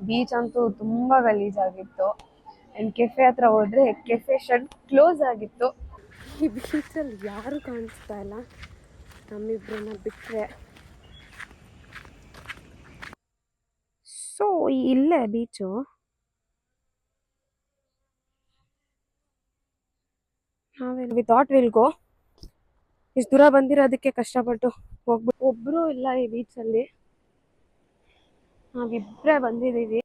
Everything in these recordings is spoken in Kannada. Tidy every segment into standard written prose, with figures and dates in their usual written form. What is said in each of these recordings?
ಬೀಚ್ ಅಂತೂ ತುಂಬಾ ಗಲೀಜಾಗಿತ್ತು. ಅಂಡ್ ಕೆಫೆ ಹತ್ರ ಹೋದ್ರೆ ಕೆಫೆ ಶಟ್ ಕ್ಲೋಸ್ ಆಗಿತ್ತು. ಈ ಬೀಚಲ್ಲಿ ಯಾರು ಕಾಣಿಸ್ತಾ ಇಲ್ಲ, ನಮ್ಮಿಬ್ರನ್ನ ಬಿಟ್ರೆ. ಸೊ ಇಲ್ಲೇ beach. We thought will go. ಇಷ್ಟು ದೂರ ಬಂದಿರೋದಕ್ಕೆ ಕಷ್ಟಪಟ್ಟು ಹೋಗ್ಬಿಟ್ಟು ಒಬ್ರು ಇಲ್ಲ ಈ ಬೀಚಲ್ಲಿ, ನಾವಿಬ್ರೇ ಬಂದಿದ್ದೀವಿ.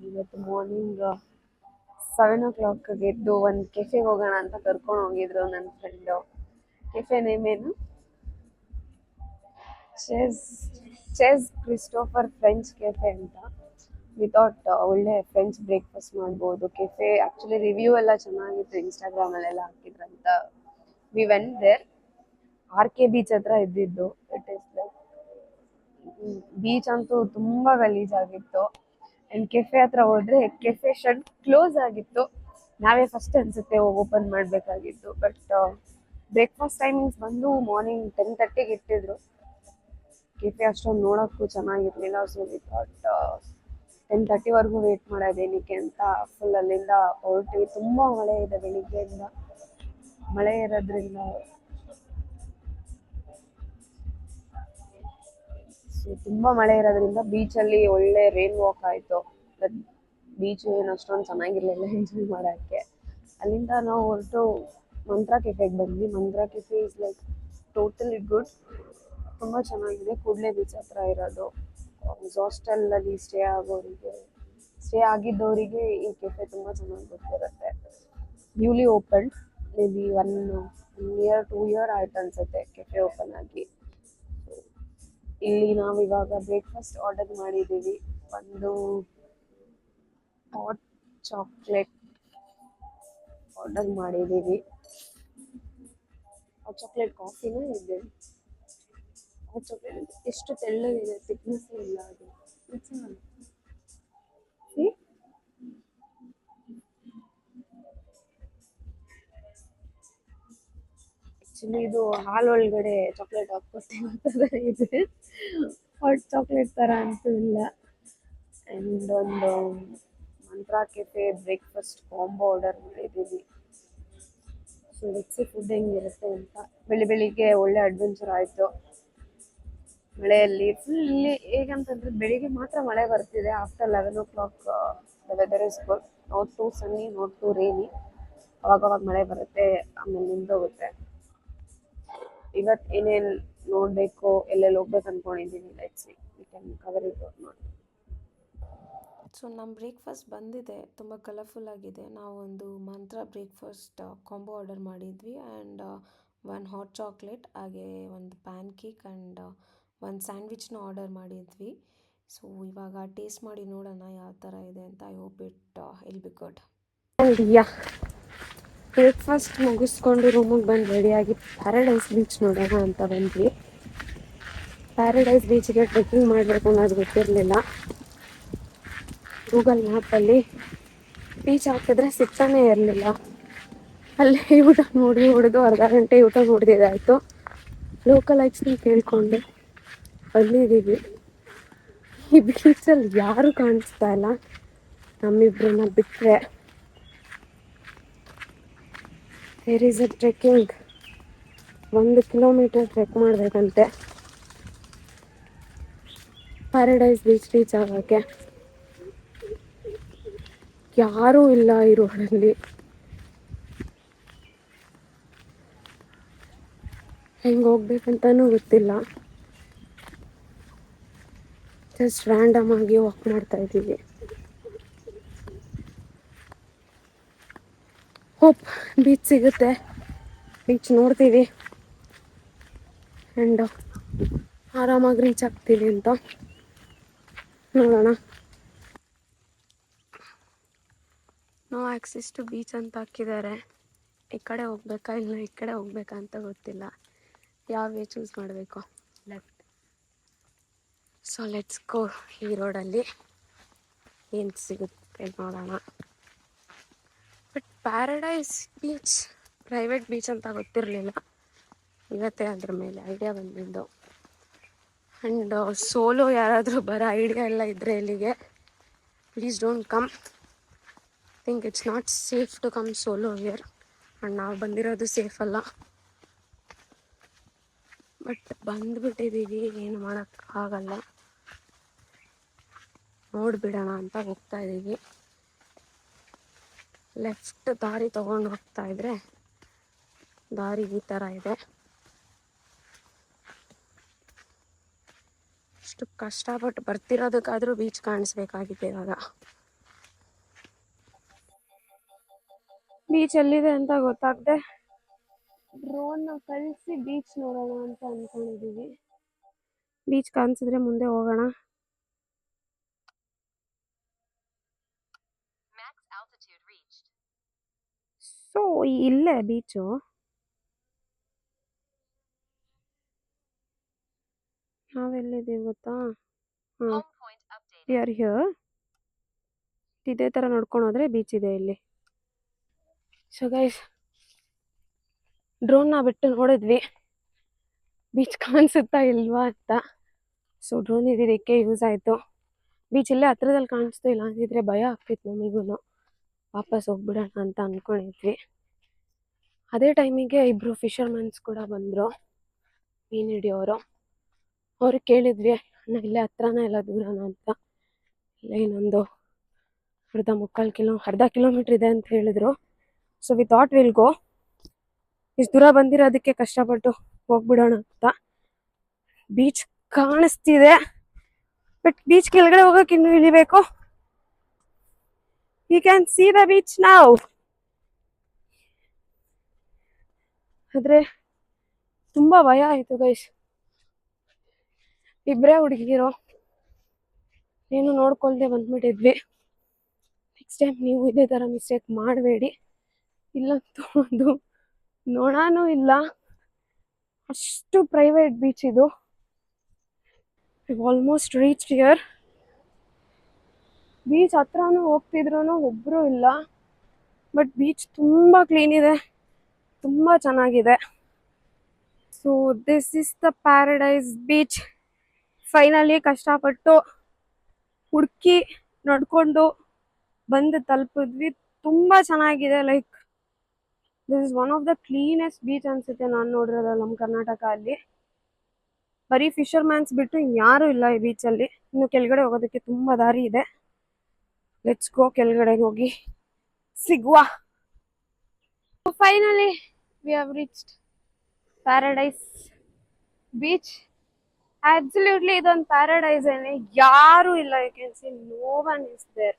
ಇವತ್ತು ಮಾರ್ನಿಂಗ್ 7 o'clock ಎದ್ದು ಒಂದು ಕೆಫೆಗೆ ಹೋಗೋಣ ಅಂತ ಕರ್ಕೊಂಡು ಹೋಗಿದ್ರು ನನ್ನ ಫ್ರೆಂಡು. ಕೆಫೆ ನೇಮ್ ಏನು? ಚೆಸ್ ಕ್ರಿಸ್ಟೋಫರ್ ಫ್ರೆಂಚ್ ಕೆಫೆ ಅಂತ. ವಿತೌಟ್ ಒಳ್ಳೆ ಫ್ರೆಂಚ್ ಬ್ರೇಕ್ಫಾಸ್ಟ್ ಮಾಡ್ಬೋದು. ಕೆಫೆ ಆ್ಯಕ್ಚುಲಿ ರಿವ್ಯೂ ಎಲ್ಲ ಚೆನ್ನಾಗಿತ್ತು, ಇನ್ಸ್ಟಾಗ್ರಾಮಲ್ಲೆಲ್ಲ ಹಾಕಿದ್ರಂತ. We went there. RK beach ಹತ್ರ ಇದ್ದಿದ್ದು. ಇಟ್ ಈಸ್ ಲೈಕ್ ಬೀಚ್ ಅಂತೂ ತುಂಬಾ ಗಲೀಜಾಗಿತ್ತು. ಅಂಡ್ ಕೆಫೆ ಹತ್ರ ಹೋದ್ರೆ ಕೆಫೆ ಶಟ್ ಕ್ಲೋಸ್ ಆಗಿತ್ತು. ನಾವೇ ಫಸ್ಟ್ ಅನ್ಸುತ್ತೆ ಓಪನ್ ಮಾಡಬೇಕಾಗಿತ್ತು. ಬಟ್ ಬ್ರೇಕ್ಫಾಸ್ಟ್ ಟೈಮಿಂಗ್ಸ್ ಬಂದು ಮಾರ್ನಿಂಗ್ 10:30ಗೆ ಇಟ್ಟಿದ್ರು. ಕೆಫೆ ಅಷ್ಟೊಂದು ನೋಡೋಕ್ಕೂ ಚೆನ್ನಾಗಿರ್ಲಿಲ್ಲ. ಸೊ ವಿ ಥಾಟ್ 10:30ವರೆಗೂ ವೇಟ್ ಮಾಡೋದೇನಕ್ಕೆ ಅಂತ ಫುಲ್ ಅಲ್ಲಿಂದ ಹೊರಟ್ವಿ. ತುಂಬ ಮಳೆ ಇದೆ ಬೆಳಿಗ್ಗೆಯಿಂದ. ಮಳೆ ಇರೋದ್ರಿಂದ ಬೀಚಲ್ಲಿ ಒಳ್ಳೆ ರೈನ್ ವಾಕ್ ಆಯಿತು. ಬಟ್ ಬೀಚು ಏನು ಅಷ್ಟೊಂದು ಚೆನ್ನಾಗಿರಲಿಲ್ಲ ಎಂಜಾಯ್ ಮಾಡೋಕ್ಕೆ. ಅಲ್ಲಿಂದ ನಾವು ಹೊರಟು ಮಂತ್ರಾ ಕೆಫೆಗೆ ಬಂದ್ವಿ. Mantra cafe is like totally good, ತುಂಬ ಚೆನ್ನಾಗಿದೆ. ಕೂಡಲೇ ಬೀಚ್ ಹತ್ರ ಇರೋದು. ಹಾಸ್ಟೆಲಲ್ಲಿ ಸ್ಟೇ ಆಗಿದ್ದವರಿಗೆ ಈ ಕೆಫೆ ತುಂಬ ಚೆನ್ನಾಗಿ ಗೊತ್ತಿರುತ್ತೆ. Newly opened, may be 1 year 2 year ಆಯ್ತು ಅನ್ಸುತ್ತೆ ಕೆಫೆ ಓಪನ್ ಆಗಿ. ಇಲ್ಲಿ ನಾವು ಇವಾಗ ಬ್ರೇಕ್ಫಾಸ್ಟ್ ಆರ್ಡರ್ ಮಾಡಿದ್ದೀವಿ. ಒಂದು ಹಾಟ್ ಚಾಕ್ಲೇಟ್ ಆರ್ಡರ್ ಮಾಡಿದ್ದೀವಿ. ಹಾಟ್ ಚಾಕ್ಲೇಟ್ ಕಾಫಿನೂ ಇದೆ. ಹಾಟ್ ಚಾಕ್ಲೇಟ್ ಎಷ್ಟು ತೆಳ್ಳಗಿದೆ, ಥಿಕ್ನೆಸ್ ಇಲ್ಲ ಅದು. ಆ್ಯಕ್ಚುಲಿ ಇದು ಹಾಲೊಳಗಡೆ ಚಾಕ್ಲೇಟ್ ಹಾಕ್ಕೊಟ್ಟಿರೋ ಥರ ಇದೆ, ಹಾಟ್ ಚಾಕ್ಲೇಟ್ ಥರ ಅಂತೂ ಇಲ್ಲ. ಆ್ಯಂಡ್ ಒಂದು ಮಂತ್ರಾ ಕೆಫೆ ಬ್ರೇಕ್ಫಾಸ್ಟ್ ಕಾಂಬೋ ಆರ್ಡರ್ ಮಾಡಿದ್ದೀವಿ. ಸೊ ಲೆಟ್ಸ್ ಫುಡ್ ಹೆಂಗಿರುತ್ತೆ ಅಂತ. ಬೆಳಿಗ್ಗೆ ಒಳ್ಳೆ ಅಡ್ವೆಂಚರ್ ಆಯಿತು ಮಳೆಯಲ್ಲಿ. ಫುಲ್ ಇಲ್ಲಿ ಹೇಗಂತಂದರೆ ಬೆಳಿಗ್ಗೆ ಮಾತ್ರ ಮಳೆ ಬರ್ತಿದೆ. After 11 o'clock the weather is good, not too sunny, not too rainy. ಅವಾಗವಾಗ ಮಳೆ ಬರುತ್ತೆ, ಆಮೇಲೆ ನಿಂತೋಗುತ್ತೆ. ಇವತ್ತು ಏನೇನು ನೋಡಬೇಕು, ಎಲ್ಲೆಲ್ಲಿ ಹೋಗ್ಬೇಕು ಅಂದ್ಕೊಂಡಿದ್ದೀನಿ, let's see we can cover it or not. So ನಮ್ಮ ಬ್ರೇಕ್ಫಾಸ್ಟ್ ಬಂದಿದೆ, ತುಂಬ ಕಲರ್ಫುಲ್ ಆಗಿದೆ. ನಾವೊಂದು ಮಂತ್ರಾ ಬ್ರೇಕ್ಫಾಸ್ಟ್ ಕಾಂಬೋ ಆರ್ಡರ್ ಮಾಡಿದ್ವಿ. ಆ್ಯಂಡ್ 1 ಹಾಟ್ ಚಾಕ್ಲೇಟ್, ಹಾಗೆ ಒಂದು ಪ್ಯಾನ್ ಕೇಕ್ ಆ್ಯಂಡ್ 1 ಸ್ಯಾಂಡ್ವಿಚ್ನ ಆರ್ಡರ್ ಮಾಡಿದ್ವಿ. ಸೊ ಇವಾಗ ಟೇಸ್ಟ್ ಮಾಡಿ ನೋಡೋಣ ಯಾವ ಥರ ಇದೆ ಅಂತ. I hope it will be good. Yeah, breakfast ಮುಗಿಸ್ಕೊಂಡು ರೂಮಿಗೆ ಬಂದು ರೆಡಿಯಾಗಿ ಪ್ಯಾರಡೈಸ್ ಬೀಚ್ ನೋಡೋಣ ಅಂತ ಬಂದ್ವಿ. ಪ್ಯಾರಡೈಸ್ ಬೀಚ್ಗೆ ಟ್ರೆಕ್ಕಿಂಗ್ ಮಾಡಬೇಕು ಅನ್ನೋದು ಗೊತ್ತಿರಲಿಲ್ಲ. ಗೂಗಲ್ ಮ್ಯಾಪಲ್ಲಿ ಬೀಚ್ ಹಾಕಿದ್ರೆ ಸಿಗ್ತಾನೆ ಇರಲಿಲ್ಲ. ಅಲ್ಲೇ ಊಟ ನೋಡಿ ಹೊಡೆದು ಅರ್ಧ ಗಂಟೆ ಊಟ ನೋಡಿದಾಯಿತು. ಲೋಕಲ್ ಎಕ್ಸ್ನ ಕೇಳಿಕೊಂಡು ಬಂದಿದ್ದೀವಿ. ಈ ಬೀಚಲ್ಲಿ ಯಾರು ಕಾಣಿಸ್ತಾ ಇಲ್ಲ, ನಮ್ಮಿಬ್ರನ್ನ ಬಿಟ್ಟರೆ. There is a trekking, 1 kilometer trek ಮಾಡಬೇಕಂತೆ ಪ್ಯಾರಡೈಸ್ ಬೀಚ್ ರೀಚ್ ಆಗೋಕ್ಕೆ. ಯಾರೂ ಇಲ್ಲ ಈ ರೋಡಲ್ಲಿ. ಹೆಂಗೆ ಹೋಗ್ಬೇಕಂತನೂ ಗೊತ್ತಿಲ್ಲ. ಜಸ್ಟ್ ರ್ಯಾಂಡಮ್ ಆಗಿ ವಾಕ್ ಮಾಡ್ತಾ ಇದ್ದೀವಿ. ಹೋಪ್ ಬೀಚ್ ಸಿಗುತ್ತೆ, ಬೀಚ್ ನೋಡ್ತೀವಿ ಆ್ಯಂಡ್ ಆರಾಮಾಗಿ ರೀಚ್ ಆಗ್ತೀವಿ ಅಂತ ನೋಡೋಣ. ನೋ ಆಕ್ಸೆಸ್ ಟು ಬೀಚ್ ಅಂತ ಹಾಕಿದ್ದಾರೆ. ಈ ಕಡೆ ಹೋಗ್ಬೇಕಾ ಇಲ್ಲ ಈ ಕಡೆ ಹೋಗ್ಬೇಕಾ ಅಂತ ಗೊತ್ತಿಲ್ಲ. ಯಾವ ವೇ ಚೂಸ್ ಮಾಡಬೇಕು. ಲೆಫ್ಟ್. So let's go. ಈ ರೋಡಲ್ಲಿ ಏನು ಸಿಗುತ್ತೆ ನೋಡೋಣ. But paradise beach private beach ಅಂತ ಗೊತ್ತಿರಲಿಲ್ಲ. ಇವತ್ತೇ ಅದ್ರ ಮೇಲೆ ಐಡಿಯಾ ಬಂದಿದ್ದು. ಆ್ಯಂಡ್ ಸೋಲೋ ಯಾರಾದರೂ ಬರೋ ಐಡಿಯಾ ಎಲ್ಲ ಇದ್ದರೆ ಇಲ್ಲಿಗೆ please don't come. Think it's not safe to come solo here. And ನಾವು ಬಂದಿರೋದು ಸೇಫ್ ಅಲ್ಲ, ಬಟ್ ಬಂದುಬಿಟ್ಟಿದ್ದೀವಿ, ಏನು ಮಾಡೋಕ್ಕಾಗಲ್ಲ. ನೋಡಿಬಿಡೋಣ ಅಂತ ಹೋಗ್ತಾ ಇದ್ದೀವಿ. ಲೆಫ್ಟ್ ದಾರಿ ತೊಗೊಂಡು ಹೋಗ್ತಾ ಇದ್ರೆ ದಾರಿ ಈ ಥರ ಇದೆ. ಅಷ್ಟು ಕಷ್ಟಪಟ್ಟು ಬರ್ತಿರೋದಕ್ಕಾದರೂ ಬೀಚ್ ಕಾಣಿಸ್ಬೇಕಾಗಿದೆ ಇವಾಗ. ಬೀಚ್ ಎಲ್ಲಿದೆ ಅಂತ ಗೊತ್ತಾಗದೆ ಡ್ರೋನ್ನ ಕಳಿಸಿ ಬೀಚ್ ನೋಡೋಣ ಅಂತ ಅಂದ್ಕೊಂಡಿದ್ದೀವಿ. ಬೀಚ್ ಕಾಣಿಸಿದ್ರೆ ಮುಂದೆ ಹೋಗೋಣ. ಸೊ ಇಲ್ಲೇ ಬೀಚು. ನಾವೆಲ್ಲಿದ್ದೀವಿ ಗೊತ್ತಾ? ಹಾಂ, ವಿ ಆರ್ ಹಿಯರ್. ಇದೇ ಥರ ನೋಡ್ಕೊಂಡು ಹೋದ್ರೆ ಬೀಚ್ ಇದೆ ಇಲ್ಲಿ. ಸೊ ಗೈಸ್, ಡ್ರೋನ್ನ ಬಿಟ್ಟು ನೋಡಿದ್ವಿ ಬೀಚ್ ಕಾಣಿಸುತ್ತಾ ಇಲ್ವಾ ಅಂತ. ಸೊ ಡ್ರೋನ್ ಇದ್ದಿದ್ದಕ್ಕೆ ಯೂಸ್ ಆಯಿತು. ಬೀಚ್ ಇಲ್ಲೇ ಹತ್ರದಲ್ಲಿ ಕಾಣಿಸ್ತು, ಇಲ್ಲ ಅಂದಿದ್ರೆ ಭಯ ಆಗ್ತಿತ್ತು ನಮಗೂ. ವಾಪಸ್ ಹೋಗ್ಬಿಡೋಣ ಅಂತ ಅಂದ್ಕೊಂಡಿದ್ವಿ. ಅದೇ ಟೈಮಿಗೆ ಇಬ್ಬರು ಫಿಶರ್ಮನ್ಸ್ ಕೂಡ ಬಂದರು, ಮೀನು ಹಿಡಿಯೋರು. ಅವ್ರಿಗೆ ಕೇಳಿದ್ವಿ, ಅಣ್ಣ ಇಲ್ಲೇ ಹತ್ರನ ಇಲ್ಲ ದೂರನ ಅಂತ. ಇಲ್ಲ ಇನ್ನೊಂದು ಅರ್ಧ ಕಿಲೋಮೀಟ್ರ್ ಇದೆ ಅಂತ ಹೇಳಿದ್ರು. So we thought will go. ಇಷ್ಟು ದೂರ ಬಂದಿರೋದಕ್ಕೆ ಕಷ್ಟಪಟ್ಟು ಹೋಗ್ಬಿಡೋಣ ಅಂತ. ಬೀಚ್ ಕಾಣಿಸ್ತಿದೆ, ಬಟ್ ಬೀಚ್ ಕೆಳಗಡೆ ಹೋಗೋಕೆ ಇನ್ನೂ ಇಳಿಬೇಕು. You can see the beach ನಾವ್. ಆದ್ರೆ ತುಂಬಾ ಭಯ ಆಯ್ತು ಗೈಸ್. ಇಬ್ಬರೇ ಹುಡುಗಿರು, ಏನು ನೋಡ್ಕೊಳ್ದೆ ಬಂದ್ಬಿಟ್ಟಿದ್ವಿ. ನೆಕ್ಸ್ಟ್ ಟೈಮ್ ನೀವು ಇದೇ ಥರ ಮಿಸ್ಟೇಕ್ ಮಾಡಬೇಡಿ. ಇಲ್ಲಂತೂ ಒಂದು ನೋಡಾನೂ ಇಲ್ಲ, ಅಷ್ಟು ಪ್ರೈವೇಟ್ ಬೀಚ್ ಇದು. Almost reach here. ಬೀಚ್ ಹತ್ರನೂ ಹೋಗ್ತಿದ್ರು ಒಬ್ಬರು ಇಲ್ಲ, ಬಟ್ ಬೀಚ್ ತುಂಬ ಕ್ಲೀನ್ ಇದೆ, ತುಂಬ ಚೆನ್ನಾಗಿದೆ. So this is the paradise beach. Finally ಕಷ್ಟಪಟ್ಟು ಹುಡುಕಿ ನಡ್ಕೊಂಡು ಬಂದು ತಲುಪಿದ್ವಿ. ತುಂಬ ಚೆನ್ನಾಗಿದೆ. Like this is one of the cleanest beach ಅನ್ಸುತ್ತೆ ನಾನು ನೋಡಿರೋದ್ರಲ್ಲಿ ನಮ್ಮ ಕರ್ನಾಟಕ ಅಲ್ಲಿ. ಬರೀ ಫಿಶರ್ಮ್ಯಾನ್ಸ್ ಬಿಟ್ಟು ಇನ್ಯಾರೂ ಇಲ್ಲ ಈ ಬೀಚಲ್ಲಿ. ಇನ್ನು ಕೆಳಗಡೆ ಹೋಗೋದಕ್ಕೆ ತುಂಬ ದಾರಿ ಇದೆ. ಲೆಟ್ಸ್ ಗೋ, ಕೆಳಗಡೆ ಹೋಗಿ ಸಿಗುವ. Finally we have reached paradise beach. Absolutely ಇದೊಂದು ಪ್ಯಾರಡೈಸ್ ಏನೇ, ಯಾರು ಇಲ್ಲ. You can see no one is there.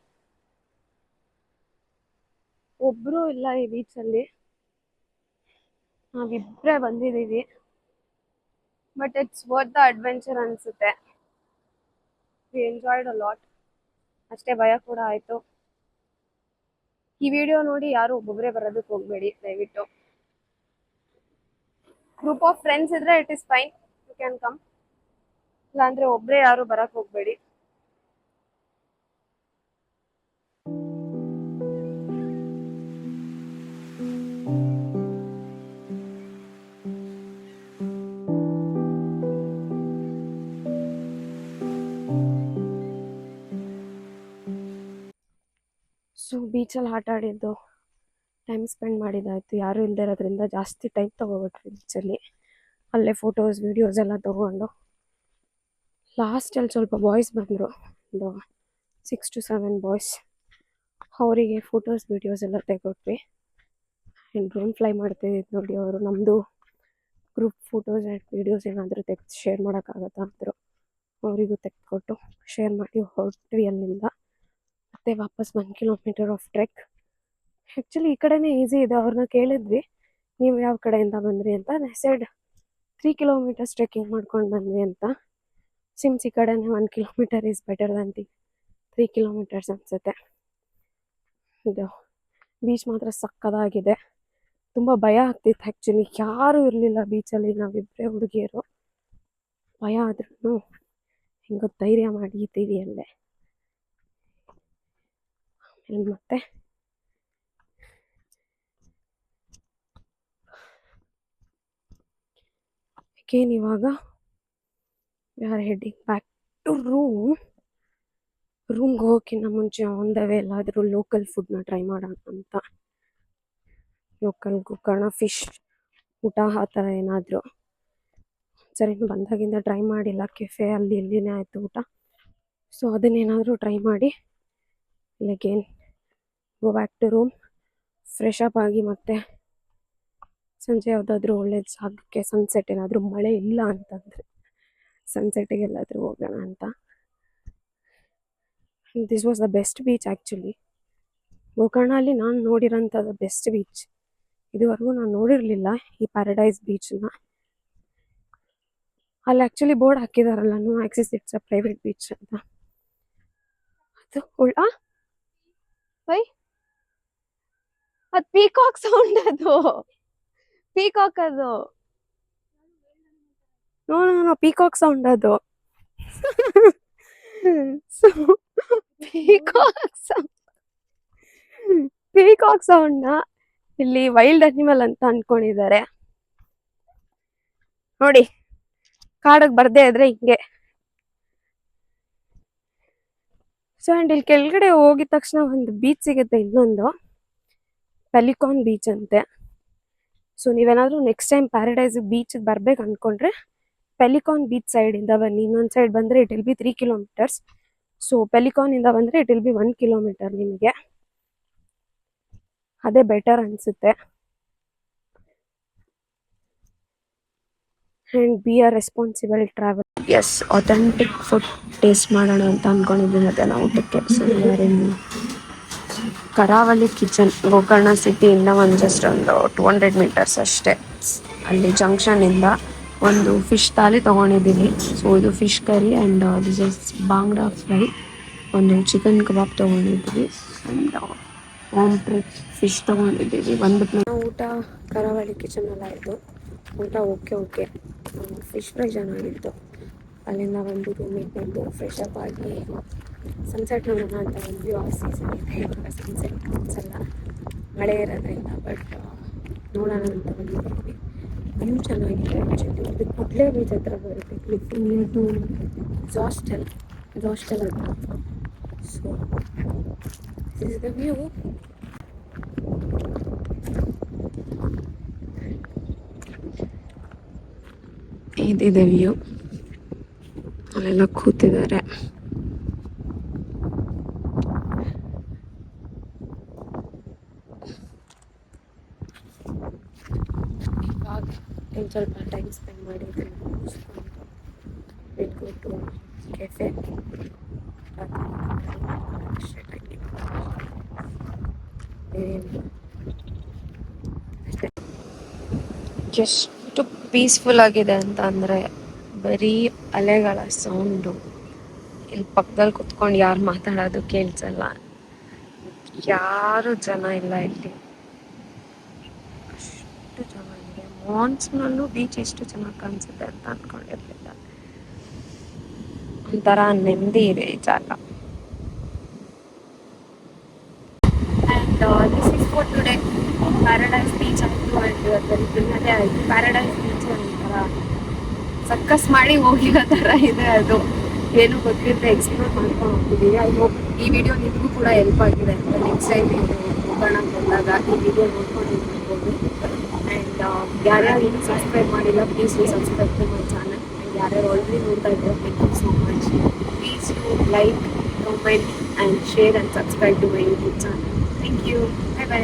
ಒಬ್ರು ಇಲ್ಲ ಈ ಬೀಚಲ್ಲಿ. ನಾವಿಬ್ಬರೇ ಬಂದಿದ್ದೀವಿ, but it's worth the adventure ಅನ್ಸುತ್ತೆ. We enjoyed a lot. ಅಷ್ಟೇ ಭಯ ಕೂಡ ಆಯಿತು. ಈ ವಿಡಿಯೋ ನೋಡಿ ಯಾರು ಒಬ್ಬೊಬ್ಬರೇ ಬರೋದಕ್ಕೆ ಹೋಗಬೇಡಿ ದಯವಿಟ್ಟು. ಗ್ರೂಪ್ ಆಫ್ ಫ್ರೆಂಡ್ಸ್ ಇದ್ರೆ it is fine, you can come. ಇಲ್ಲಾಂದ್ರೆ ಒಬ್ಬರೇ ಯಾರು ಬರಕ್ಕೆ ಹೋಗಬೇಡಿ. ಸೊ ಬೀಚಲ್ಲಿ ಆಟ ಆಡಿದ್ದು, ಟೈಮ್ ಸ್ಪೆಂಡ್ ಮಾಡಿದ್ದಾಯಿತು. ಯಾರೂ ಇಲ್ಲದೆ ಇರೋದ್ರಿಂದ ಜಾಸ್ತಿ ಟೈಮ್ ತೊಗೊಬಿಟ್ವಿ ಬೀಚಲ್ಲಿ. ಅಲ್ಲೇ ಫೋಟೋಸ್ ವೀಡಿಯೋಸ್ ಎಲ್ಲ ತೊಗೊಂಡು ಲಾಸ್ಟಲ್ಲಿ ಸ್ವಲ್ಪ ಬಾಯ್ಸ್ ಬಂದರು, ಒಂದು 6 to 7 ಬಾಯ್ಸ್. ಅವರಿಗೆ ಫೋಟೋಸ್ ವೀಡಿಯೋಸ್ ಎಲ್ಲ ತೆಗೊಟ್ವಿ. ಆ್ಯಂಡ್ ಡ್ರೋನ್ ಫ್ಲೈ ಮಾಡ್ತಿದ್ದು ನೋಡಿ ಅವರು, ನಮ್ಮದು ಗ್ರೂಪ್ ಫೋಟೋಸ್ ಆ್ಯಂಡ್ ವೀಡಿಯೋಸ್ ಏನಾದರೂ ತೆಗೆದು ಶೇರ್ ಮಾಡೋಕ್ಕಾಗತ್ತಾ ಅಂದರು. ಅವರಿಗೂ ತೆಗೆದುಕೊಟ್ಟು ಶೇರ್ ಮಾಡಿ ಹೊರಟ್ವಿ ಅಲ್ಲಿಂದ. ಮತ್ತೆ ವಾಪಸ್ 1 ಕಿಲೋಮೀಟರ್ ಆಫ್ ಟ್ರೆಕ್. ಆ್ಯಕ್ಚುಲಿ ಈ ಕಡೆನೇ ಈಸಿ ಇದೆ. ಅವ್ರನ್ನ ಕೇಳಿದ್ವಿ, ನೀವು ಯಾವ ಕಡೆಯಿಂದ ಬಂದ್ರಿ ಅಂತ. ಸೈಡ್ 3 ಕಿಲೋಮೀಟರ್ಸ್ ಟ್ರೆಕ್ಕಿಂಗ್ ಮಾಡ್ಕೊಂಡು ಬಂದ್ವಿ ಅಂತ. ಸಿಮ್ಸ್ ಈ ಕಡೆನೇ 1 kilometre is better than 3 kilometres ಅನಿಸುತ್ತೆ. ಇದು ಬೀಚ್ ಮಾತ್ರ ಸಕ್ಕದಾಗಿದೆ. ತುಂಬ ಭಯ ಆಗ್ತಿತ್ತು ಆ್ಯಕ್ಚುಲಿ, ಯಾರೂ ಇರಲಿಲ್ಲ ಬೀಚಲ್ಲಿ. ನಾವಿಬ್ಬರೇ ಹುಡುಗಿಯರು. ಭಯ ಆದ್ರೂ ಹೆಂಗೋ ಧೈರ್ಯ ಮಾಡಿ ಇದ್ದೀವಿ ಅಲ್ಲೇ. ಮತ್ತೆ ಅಗೇನ್ ಇವಾಗ we are heading back to ರೂಮ್ಗೆ ಹೋಗೋಕ್ಕಿಂತ ಮುಂಚೆ ಆನ್ ದ ವೇ ಎಲ್ಲಾದರೂ ಲೋಕಲ್ ಫುಡ್ನ ಟ್ರೈ ಮಾಡೋಣ ಅಂತ. ಲೋಕಲ್ ಗೋಕರ್ಣ ಫಿಶ್ ಊಟ ಆ ಥರ ಏನಾದರೂ ಸರಿ ಬಂದಾಗಿಂದ ಟ್ರೈ ಮಾಡಿಲ್ಲ. ಕೆಫೆ ಅಲ್ಲಿ ಇಲ್ಲಿನೇ ಆಯಿತು ಊಟ. ಸೊ ಅದನ್ನೇನಾದರೂ ಟ್ರೈ ಮಾಡಿ again go back to room, fresh up ಆಗಿ ಮತ್ತೆ ಸಂಜೆ ಯಾವುದಾದ್ರೂ ಒಳ್ಳೆ ಜಾಗಕ್ಕೆ ಸನ್ಸೆಟ್ ಏನಾದರೂ ಮಳೆ ಇಲ್ಲ ಅಂತಂದರೆ ಸನ್ಸೆಟ್ಟಿಗೆ ಎಲ್ಲಾದರೂ ಹೋಗೋಣ ಅಂತ. This was the best beach actually. ಗೋಕರ್ಣಲ್ಲಿ ನಾನು ನೋಡಿರೋಂಥದ್ದು ಬೆಸ್ಟ್ ಬೀಚ್. ಇದುವರೆಗೂ ನಾನು ನೋಡಿರಲಿಲ್ಲ ಈ ಪ್ಯಾರಡೈಸ್ ಬೀಚನ್ನ. ಅಲ್ಲಿ ಆ್ಯಕ್ಚುಲಿ ಬೋರ್ಡ್ ಹಾಕಿದಾರಲ್ಲ, no access, it's a private beach ಅಂತ. ಅದು ಬೈ ಅದು ಪೀಕಾಕ್ ಸೌಂಡ್, ಅದು ಪೀಕಾಕ್, ಅದು no no no peacock sound ಅದು. ಸೊ ಪೀಕಾಕ್ ಸೌಂಡ್ನ ಇಲ್ಲಿ ವೈಲ್ಡ್ ಅನಿಮಲ್ ಅಂತ ಅನ್ಕೊಂಡಿದ್ದಾರೆ ನೋಡಿ. ಕಾಡಕ್ ಬರ್ದೇ ಇದ್ರೆ ಹಿಂಗೆ. ಸೊ ಅಂಡ್ ಇಲ್ಲಿ ಕೆಳಗಡೆ ಹೋಗಿದ ತಕ್ಷಣ ಒಂದು ಬೀಚ್ ಸಿಗುತ್ತೆ, ಇನ್ನೊಂದು ಪೆಲಿಕಾನ್ ಬೀಚ್ ಅಂತೆ. ಸೊ ನೀವೇನಾದ್ರೂ ನೆಕ್ಸ್ಟ್ ಟೈಮ್ ಪ್ಯಾರಡೈಸ್ ಬೀಚ್ ಬರ್ಬೇಕು ಅನ್ಕೊಂಡ್ರೆ ಪೆಲಿಕಾನ್ ಬೀಚ್ ಸೈಡ್ ಇಂದ ಬನ್ನಿ. ಇನ್ನೊಂದ್ ಸೈಡ್ ಬಂದ್ರೆ it will be 3 kilometres. So Pelican ಇಂದ ಬಂದ್ರೆ ಇಟ್ ವಿಲ್ ಬಿ 1 ಕಿಲೋಮೀಟರ್. ನಿಮಗೆ ಅದೇ ಬೆಟರ್ ಅನ್ಸುತ್ತೆ. And be a responsible travel. Yes, authentic food taste ಮಾಡೋಣ ಅಂತ ಅನ್ಕೊಂಡಿದ್ದೀನಿ ಅದನ್ನ ಊಟಕ್ಕೆ. ಸೊ ಕರಾವಳಿ ಕಿಚನ್, ಗೋಕರ್ಣ ಸಿಟಿಯಿಂದ ಜಸ್ಟ್ ಒಂದು 200 ಮೀಟರ್ಸ್ ಅಷ್ಟೇ. ಅಲ್ಲಿ ಜಂಕ್ಷನ್ ಇಂದ ಒಂದು ಫಿಶ್ ಥಾಲಿ ತೊಗೊಂಡಿದ್ದೀನಿ. ಸೊ ಇದು fish curry and this is Bangiya fry. ಒಂದು ಚಿಕನ್ ಕಬಾಬ್ ತೊಗೊಂಡಿದ್ದೀವಿ ಆ್ಯಂಡ್ ಪಾಂಪ್ಲೆಟ್ ಫಿಶ್ ತೊಗೊಂಡಿದ್ದೀವಿ. ಒಂದು ಊಟ ಕರಾವಳಿ ಕಿಚನಲ್ಲಿ ಆಯಿತು. ಊಟ ಓಕೆ. ಫಿಶ್ ಫ್ರೈ ಚೆನ್ನಾಗಿತ್ತು. ಅಲ್ಲಿಂದ ಒಂದು ರೂಮಿಗೆ ಬಂದು ಫ್ರೆಶ್ ಅಪ್ ಆಗಿ ಸನ್ಸೆಟ್ ನೋಡೋಣ ಅಂತ ಬಂದ್ವಿ. ಆಫ್ ಸೀಸನ್ ಇದೆ ಇವಾಗ, ಸನ್ಸೆಟ್ ಅನ್ಸಲ್ಲ ಮಳೆ ಇರೋದ್ರಿಂದ, ಬಟ್ ನೋಡೋಣ ಅಂತ ಬಂದಿದ್ದೀವಿ. ವ್ಯೂ ಚೆನ್ನಾಗಿದೆ ಆ್ಯಕ್ಚುಲಿ. ಇದು ಕುಡ್ಲೆ ಬೀಚ್ ಹತ್ರ ಬರುತ್ತೆ, ಕ್ಲಿಫ್ ನಿಯರ್ ಟು ಜಾಸ್ಟೆಲ್ ಹತ್ರ. So this is the view. ಇದಿದೆ ವ್ಯೂ. ಅಲ್ಲೆಲ್ಲ ಕೂತಿದ್ದಾರೆ. ಇವಾಗ ಸ್ವಲ್ಪ ಟೈಮ್ ಸ್ಪೆಂಡ್ ಮಾಡಿದ್ರೆ ವಿಲ್ ಗೋ ಟು ಕೆಫೆ. ಎಷ್ಟು ಪೀಸ್ಫುಲ್ ಆಗಿದೆ ಅಂತ ಅಂದರೆ ಬರೀ ಅಲೆಗಳ ಸೌಂಡು. ಇಲ್ಲಿ ಪಕ್ಕದಲ್ಲಿ ಕುತ್ಕೊಂಡು ಯಾರು ಮಾತಾಡೋದು ಕೇಳಿಸಲ್ಲ, ಯಾರು ಜನ ಇಲ್ಲ ಇಲ್ಲಿ. ಅಷ್ಟು ಚೆನ್ನಾಗಿದೆ. ಮಾನ್ಸೂನಲ್ಲೂ ಬೀಚ್ ಎಷ್ಟು ಚೆನ್ನಾಗಿ ಕಾಣಿಸುತ್ತೆ ಅಂತ ಅನ್ಕೊಂಡಿರ್ಲಿಲ್ಲ. ಒಂಥರ ನೆಮ್ಮದಿ ಇದೆ ಈ ಜಾಗ. And this is for today. Paradise beach ಆಯಿತು ಆ್ಯಂಡ್ ಅದೇ ಆಯಿತು. ಪ್ಯಾರಡೈಸ್ ಬೀಚ್ ಒಂಥರ ಸಕ್ಕಸ್ ಮಾಡಿ ಹೋಗಿರೋ ಥರ ಇದೆ. ಅದು ಏನು ಗೊತ್ತಿಲ್ಲದೆ ಎಕ್ಸ್ಪ್ಲೋರ್ ಮಾಡ್ಕೊಂಡು ಹೋಗ್ತಿದ್ದೀವಿ. ಐ ಹೋಪ್ ಈ ವಿಡಿಯೋ ನಿಮಗೂ ಕೂಡ ಹೆಲ್ಪ್ ಆಗಿದೆ ಅಂತ. ನೆಕ್ಸ್ಟ್ ಟೈಮ್ ನೀವು ಗೋಕರ್ಣಕ್ಕೆ ಬಂದಾಗ ಈ ವಿಡಿಯೋ ನೋಡ್ಕೊಂಡು ನೋಡ್ಬೋದು. ಆ್ಯಂಡ್ ಯಾರ್ಯಾರು ಇನ್ನೂ ಸಬ್ಸ್ಕ್ರೈಬ್ ಮಾಡಿಲ್ಲ, please you subscribe to my channel. And ಯಾರ್ಯಾರು ಆಲ್ರೆಡಿ ನೋಡ್ತಾ ಇದ್ದಾರೆ, thank you so much. Please you like, comment and share and subscribe to my YouTube channel. Thank you. Bye by.